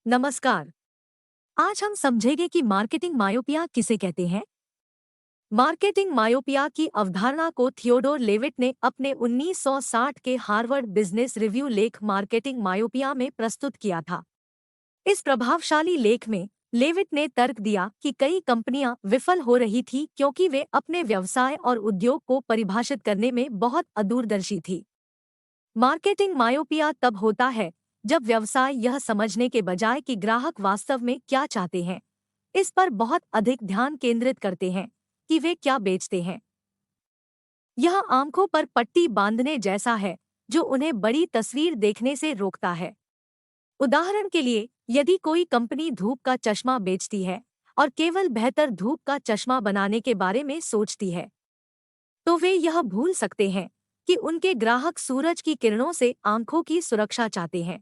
नमस्कार। आज हम समझेंगे कि मार्केटिंग मायोपिया किसे कहते हैं। मार्केटिंग मायोपिया की अवधारणा को थियोडोर लेविट ने अपने 1960 के हार्वर्ड बिजनेस रिव्यू लेख मार्केटिंग मायोपिया में प्रस्तुत किया था। इस प्रभावशाली लेख में लेविट ने तर्क दिया कि कई कंपनियां विफल हो रही थी क्योंकि वे अपने व्यवसाय और उद्योग को परिभाषित करने में बहुत अदूरदर्शी थी। मार्केटिंग मायोपिया तब होता है जब व्यवसाय यह समझने के बजाय कि ग्राहक वास्तव में क्या चाहते हैं, इस पर बहुत अधिक ध्यान केंद्रित करते हैं कि वे क्या बेचते हैं। यह आंखों पर पट्टी बांधने जैसा है जो उन्हें बड़ी तस्वीर देखने से रोकता है। उदाहरण के लिए, यदि कोई कंपनी धूप का चश्मा बेचती है और केवल बेहतर धूप का चश्मा बनाने के बारे में सोचती है, तो वे यह भूल सकते हैं कि उनके ग्राहक सूरज की किरणों से आंखों की सुरक्षा चाहते हैं।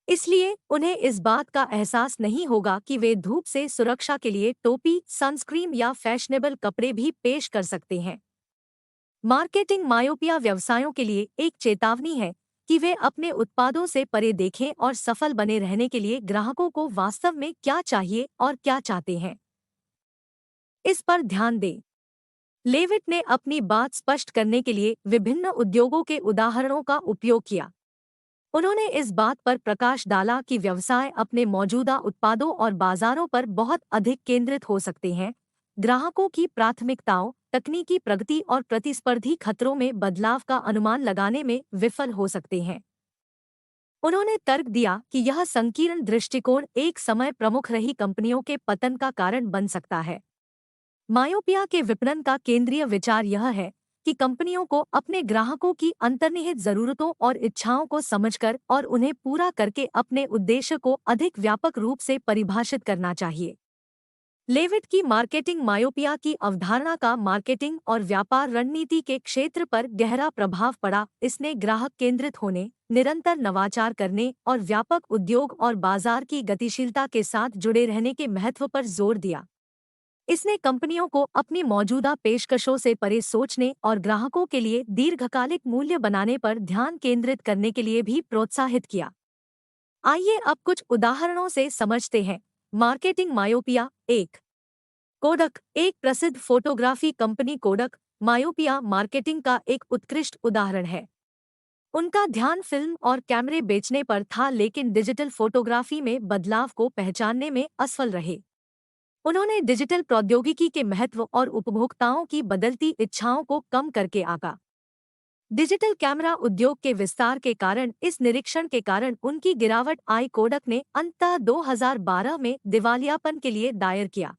इसलिए उन्हें इस बात का एहसास नहीं होगा कि वे धूप से सुरक्षा के लिए टोपी, सनस्क्रीन या फैशनेबल कपड़े भी पेश कर सकते हैं। मार्केटिंग मायोपिया व्यवसायों के लिए एक चेतावनी है कि वे अपने उत्पादों से परे देखें और सफल बने रहने के लिए ग्राहकों को वास्तव में क्या चाहिए और क्या चाहते हैं, इस पर ध्यान दें। लेविट ने अपनी बात स्पष्ट करने के लिए विभिन्न उद्योगों के उदाहरणों का उपयोग किया। उन्होंने इस बात पर प्रकाश डाला कि व्यवसाय अपने मौजूदा उत्पादों और बाजारों पर बहुत अधिक केंद्रित हो सकते हैं, ग्राहकों की प्राथमिकताओं, तकनीकी प्रगति और प्रतिस्पर्धी खतरों में बदलाव का अनुमान लगाने में विफल हो सकते हैं। उन्होंने तर्क दिया कि यह संकीर्ण दृष्टिकोण एक समय प्रमुख रही कंपनियों के पतन का कारण बन सकता है। मायोपिया के विपणन का केंद्रीय विचार यह है कि कंपनियों को अपने ग्राहकों की अंतर्निहित जरूरतों और इच्छाओं को समझकर और उन्हें पूरा करके अपने उद्देश्य को अधिक व्यापक रूप से परिभाषित करना चाहिए। लेविट की मार्केटिंग मायोपिया की अवधारणा का मार्केटिंग और व्यापार रणनीति के क्षेत्र पर गहरा प्रभाव पड़ा। इसने ग्राहक केंद्रित होने, निरंतर नवाचार करने और व्यापक उद्योग और बाजार की गतिशीलता के साथ जुड़े रहने के महत्व पर जोर दिया। इसने कंपनियों को अपनी मौजूदा पेशकशों से परे सोचने और ग्राहकों के लिए दीर्घकालिक मूल्य बनाने पर ध्यान केंद्रित करने के लिए भी प्रोत्साहित किया। आइए अब कुछ उदाहरणों से समझते हैं। मार्केटिंग मायोपिया एक। कोडक, एक प्रसिद्ध photography company Kodak myopia marketing का एक उत्कृष्ट उदाहरण है। उनका ध्यान फिल्म और कैमरे बेचने पर था, लेकिन डिजिटल फोटोग्राफी में बदलाव को पहचानने में असफल रहे। उन्होंने डिजिटल प्रौद्योगिकी के महत्व और उपभोक्ताओं की बदलती इच्छाओं को कम करके आंका। डिजिटल कैमरा उद्योग के विस्तार के कारण इस निरीक्षण के कारण उनकी गिरावट आई। कोडक ने अंततः 2012 में दिवालियापन के लिए दायर किया।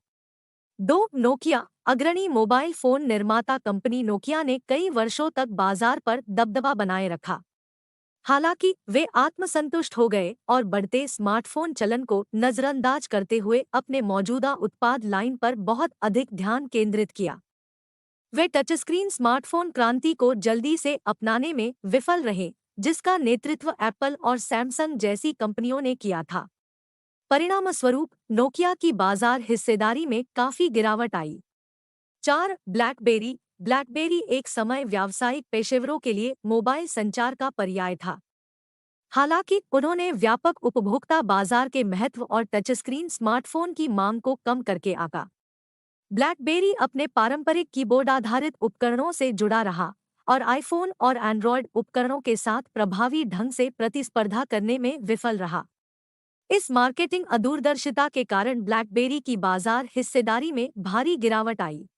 दो, नोकिया, अग्रणी मोबाइल फोन निर्माता कंपनी नोकिया ने कई वर्षों तक बाजार पर दबदबा बनाए रखा। हालांकि वे आत्मसंतुष्ट हो गए और बढ़ते स्मार्टफोन चलन को नजरअंदाज करते हुए अपने मौजूदा उत्पाद लाइन पर बहुत अधिक ध्यान केंद्रित किया। वे टचस्क्रीन स्मार्टफोन क्रांति को जल्दी से अपनाने में विफल रहे, जिसका नेतृत्व एप्पल और सैमसंग जैसी कंपनियों ने किया था। परिणामस्वरूप नोकिया की बाजार हिस्सेदारी में काफी गिरावट आई। चार, ब्लैकबेरी। ब्लैकबेरी एक समय व्यावसायिक पेशेवरों के लिए मोबाइल संचार का पर्याय था। हालांकि उन्होंने व्यापक उपभोक्ता बाजार के महत्व और टचस्क्रीन स्मार्टफोन की मांग को कम करके आंका। ब्लैकबेरी अपने पारंपरिक कीबोर्ड आधारित उपकरणों से जुड़ा रहा और आईफोन और एंड्रॉयड उपकरणों के साथ प्रभावी ढंग से प्रतिस्पर्धा करने में विफल रहा। इस मार्केटिंग अदूरदर्शिता के कारण ब्लैकबेरी की बाजार हिस्सेदारी में भारी गिरावट आई।